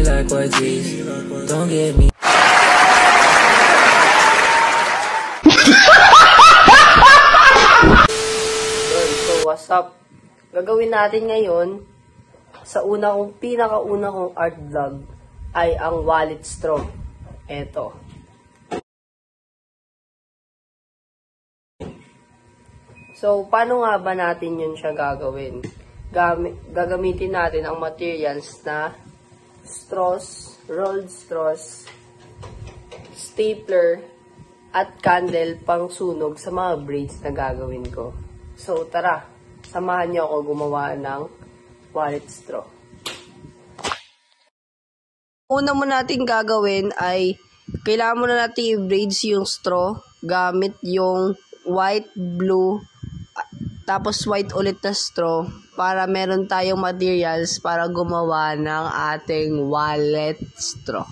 like what G's. Don't get me. So what's up? Gagawin natin ngayon sa pinakauna kong art vlog ay ang wallet straw. Eto. So, paano nga ba natin yun siya gagawin? Gagamitin natin ang materials na straws, rolled straws, stapler, at candle pang sunog sa mga braids na gagawin ko. So, tara, samahan niyo ako gumawa ng wallet straw. Una mo natin gagawin ay kailangan mo na natin i-braids yung straw gamit yung white, blue, tapos white ulit na straw para meron tayong materials para gumawa ng ating wallet straw.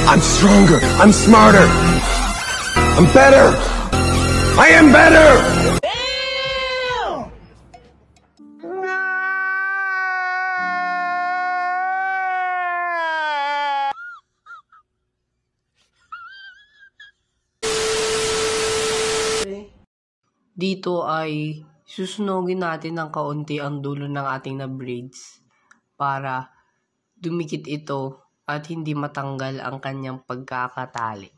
I'm stronger. I'm smarter. I'm better. I am better. Damn! Dito ay susunogin natin ng kaunti ang dulo ng ating na braids para dumikit ito at hindi matanggal ang kanyang pagkakatali.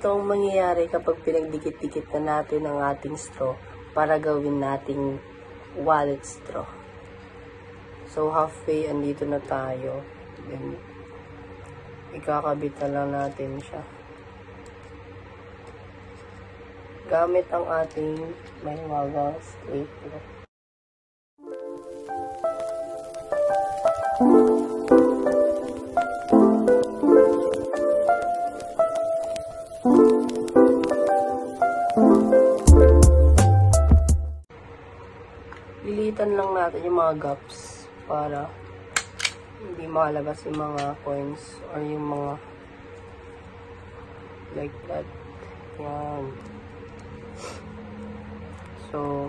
Ito ang mangyayari kapag pinagdikit-dikit na natin ang ating straw para gawin nating wallet straw. So, halfway, andito na tayo. Then, ikakabit na lang natin siya. Gamit ang ating mahiwagang stapler. Lilitan lang natin yung mga gaps para hindi malabas yung mga coins or yung mga like that. Yan. So,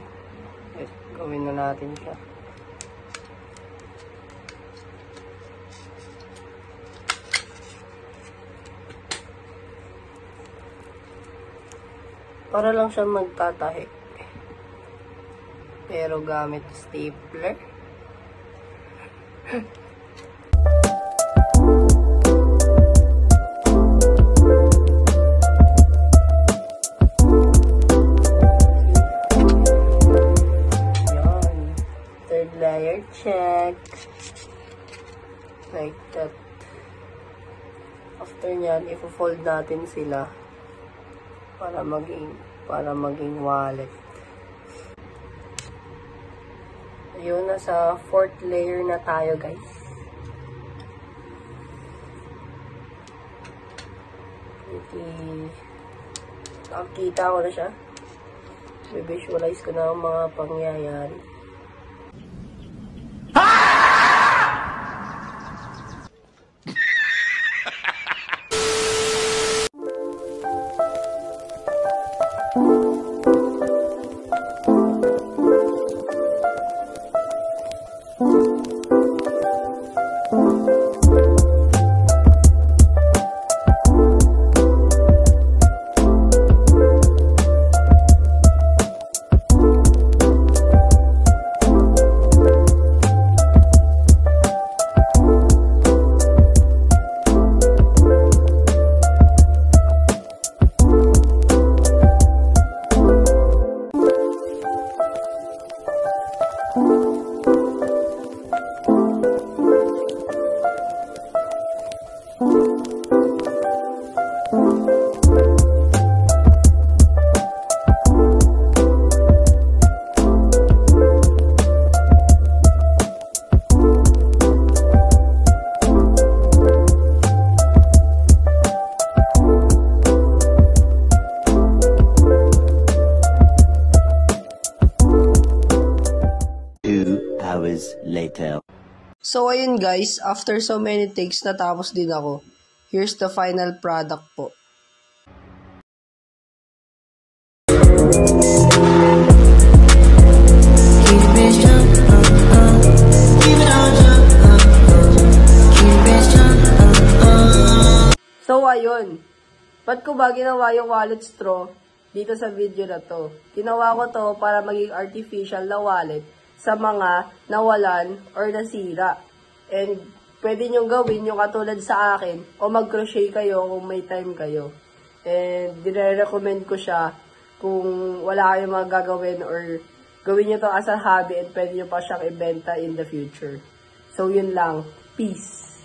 gawin na natin siya. Para lang siya magtatahi. Pero gamit stapler. Yan. Third layer check. Like that. After nyan, i-fold natin sila para maging wallet. Ayun, nasa 4th layer na tayo, guys. Nakikita ko na siya. I-visualize ko na ang mga pangyayari. Later. So, ayun guys, after so many takes, natapos din ako. Here's the final product po. So, ayun. Ba't ko ba ginawa yung wallet straw dito sa video na to? Ginawa ko to para maging artificial na wallet sa mga nawalan or nasira. And pwede nyo gawin yung katulad sa akin o mag-crochet kayo kung may time kayo. And dire-recommend ko siya kung wala kayong mga gagawin or gawin nyo to as a hobby and pwede nyo pa siyang ibenta in the future. So yun lang. Peace!